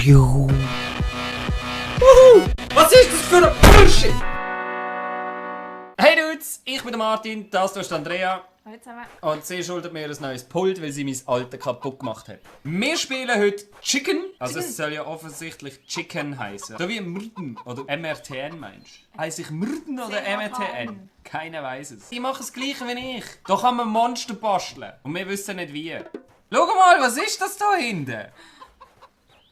Juhu. Was ist das für ein Bullshit? Hey Dudes, ich bin der Martin, das ist Andrea. Hallo zusammen. Und sie schuldet mir ein neues Pult, weil sie mein altes kaputt gemacht hat. Wir spielen heute Chicken. Also es soll ja offensichtlich Chicken heißen. So wie Mrden oder MRTN meinst du? Heiss ich Mrden oder MRTN? Keiner weiß es. Die machen das gleiche wie ich. Da kann man Monster basteln. Und wir wissen nicht wie. Schau mal, was ist das da hinten?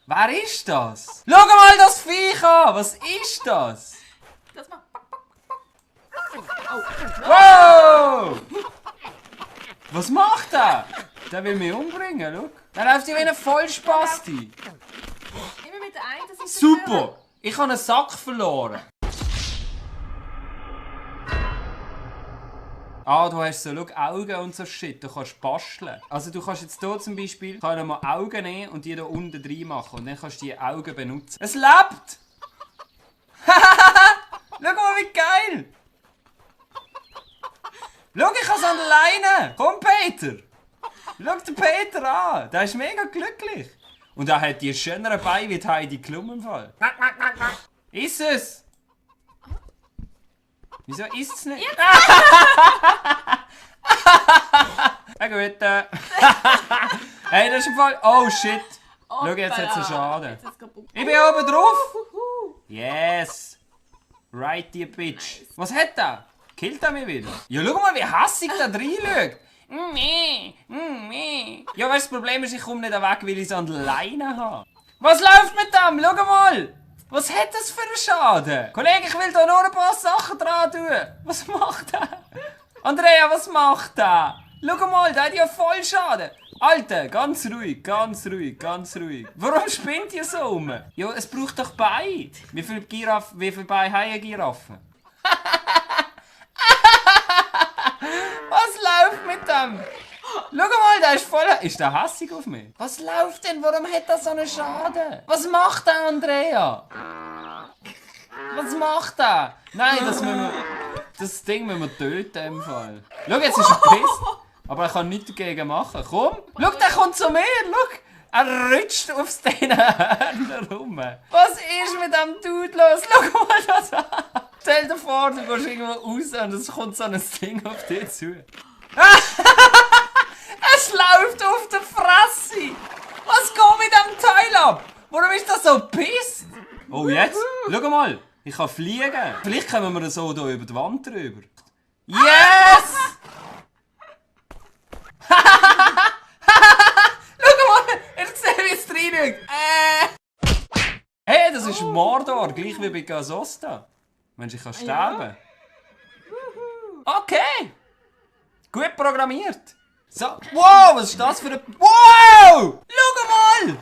Wer ist das? Schau mal das Viech an! Was ist das? Das macht. Wow! Was macht der? Der will mich umbringen, schau. Der läuft hier wie ein Vollspasti. Immer mit der einen, das ist Super! Ich habe einen Sack verloren. Ah, du hast so, schau, Augen und so Shit, du kannst basteln. Also du kannst jetzt hier zum Beispiel mal Augen nehmen und die hier unten drin machen und dann kannst du die Augen benutzen. Es lebt! Schau mal, wie geil! Schau, ich habe es an der Leine! Komm, Peter! Schau den Peter an! Der ist mega glücklich! Und er hat die schöneren Beine wie die Heidi Klum im Fall. Iss es! Wieso isst es nicht? Na gut. Hey, das ist im Fall... Oh shit! Schau, jetzt hat es einen Schaden. Ich bin oben drauf! Yes! Right, die Bitch. Was hat der? Killt er mich wieder? Ja, schau mal, wie hässig der reinschaut. Ja, weißt du, das Problem ist, ich komme nicht weg, weil ich es an der Leine habe. Was läuft mit dem? Schau mal! Was hat das für einen Schaden? Kollege, ich will da nur ein paar Sachen dran tun. Was macht der? Andrea, was macht der? Schau mal, der hat ja voll Schaden. Alter, ganz ruhig, ganz ruhig, ganz ruhig. Warum spinnt ihr so um? Ja, es braucht doch Beine. Wie viele Beine haben eine Giraffe? Was läuft mit dem? Schau mal, der ist voll... Ist der hässig auf mich? Was läuft denn? Warum hat er so einen Schaden? Was macht der, Andrea? Was macht er? Nein, das Ding müssen wir töten im Fall. Schau, jetzt ist er gepisst. Aber er kann nichts dagegen machen. Komm! Schau, der kommt zu mir! Schau! Er rutscht aufs deine Hörner rum. Was ist mit dem Dude los? Schau mal das an! Stell dir vor, du gehst irgendwo raus und es kommt so ein Ding auf dich zu. Es läuft auf der Fresse! Was geht mit dem Teil ab? Warum ist das so pisst? Oh, jetzt? Schau mal! Ich kann fliegen. Vielleicht kommen wir so hier über die Wand drüber. Yes! Schau mal! Ich sehe, wie es reinschaut. Hey, das ist Mordor, gleich wie bei Gazosta. Mensch, ich kann sterben. Okay! Gut programmiert. So. Wow, was ist das für ein... Wow! Schau mal!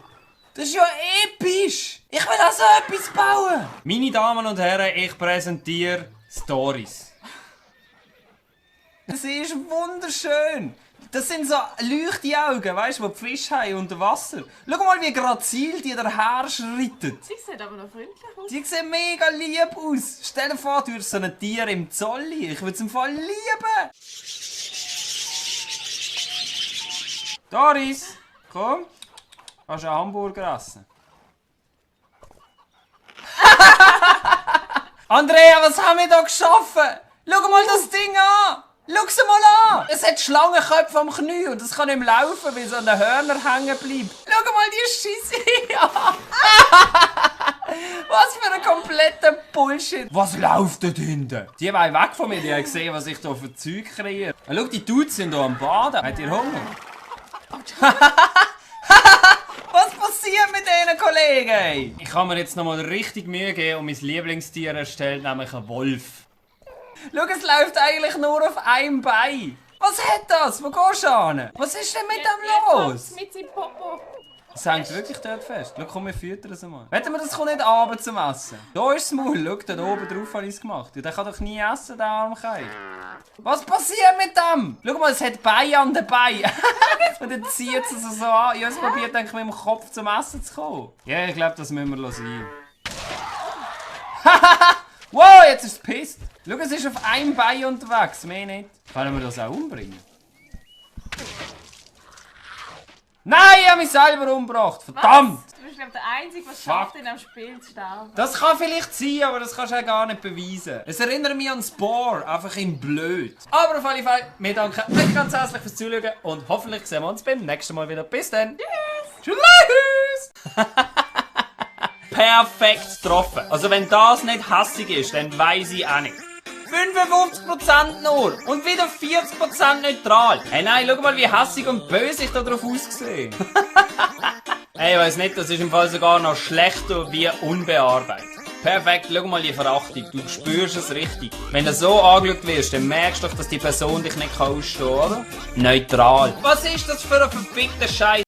Das ist ja episch! Ich will auch so etwas bauen! Meine Damen und Herren, ich präsentiere Stories. Sie ist wunderschön! Das sind so Leuchtaugen, weißt du, die Fische haben unter Wasser. Schau mal, wie grazil die daher schreiten. Sie sieht aber noch freundlich aus. Die sehen mega lieb aus. Stell dir vor, du würdest so ein Tier im Zolli. Ich würde es im Fall lieben. Doris, komm. Hast du einen Hamburger essen? Andrea, was haben wir da geschaffen? Schau mal das Ding an. Schau sie mal an! Es hat Schlangenköpfe am Knie und es kann nicht mehr laufen, weil es an den Hörnern hängen bleibt. Schau mal die Scheisse an! Was für ein kompletter Bullshit! Was läuft dort hinten? Die wollen weg von mir, die haben gesehen, was ich hier für Zeug kreiere. Schau, die Dudes sind hier am Baden. Habt ihr Hunger? Was passiert mit diesen Kollegen? Ey? Ich kann mir jetzt noch mal richtig Mühe geben und mein Lieblingstier erstellt, nämlich einen Wolf. Schau, es läuft eigentlich nur auf einem Bein. Was hat das? Wo gehst du hin? Was ist denn mit dem los? Mit seinem Popo. Das hängt wirklich dort fest. Schau, komm, wir füttern es einmal. Wetten wir, das kommt nicht runter zum Essen. Da ist das Maul. Schau, da oben drauf habe ich es gemacht. Ja, der kann doch nie essen, der Armkeil. Was passiert mit dem? Schau mal, es hat Beine an den Beinen. Und dann zieht es so an. Ich habe es probiert, mit dem Kopf zum Essen zu kommen. Ja, ich glaube, das müssen wir sein. Wow, jetzt ist es gepisst. Schau, es ist auf einem Bein unterwegs, mehr nicht. Können wir das auch umbringen? Nein, ich habe mich selber umgebracht. Verdammt! Was? Du bist glaub, der Einzige, der es schafft, in einem Spiel zu sterben. Das kann vielleicht sein, aber das kannst du ja gar nicht beweisen. Es erinnert mich an Spore, einfach in blöd. Aber auf jeden Fall, wir danken euch ganz herzlich fürs Zuschauen und hoffentlich sehen wir uns beim nächsten Mal wieder. Bis dann. Tschüss. Tschüss. Perfekt getroffen. Also wenn das nicht hässig ist, dann weiss ich auch nicht. 55% nur und wieder 40% neutral. Hey nein, schau mal, wie hässig und böse ich da drauf aussehe. Hey, ich weiss nicht, das ist im Fall sogar noch schlechter wie unbearbeitet. Perfekt, schau mal die Verachtung, du spürst es richtig. Wenn du so angeschaut wirst, dann merkst du doch, dass die Person dich nicht ausstehen kann, oder? Neutral. Was ist das für ein verfickter Scheiß?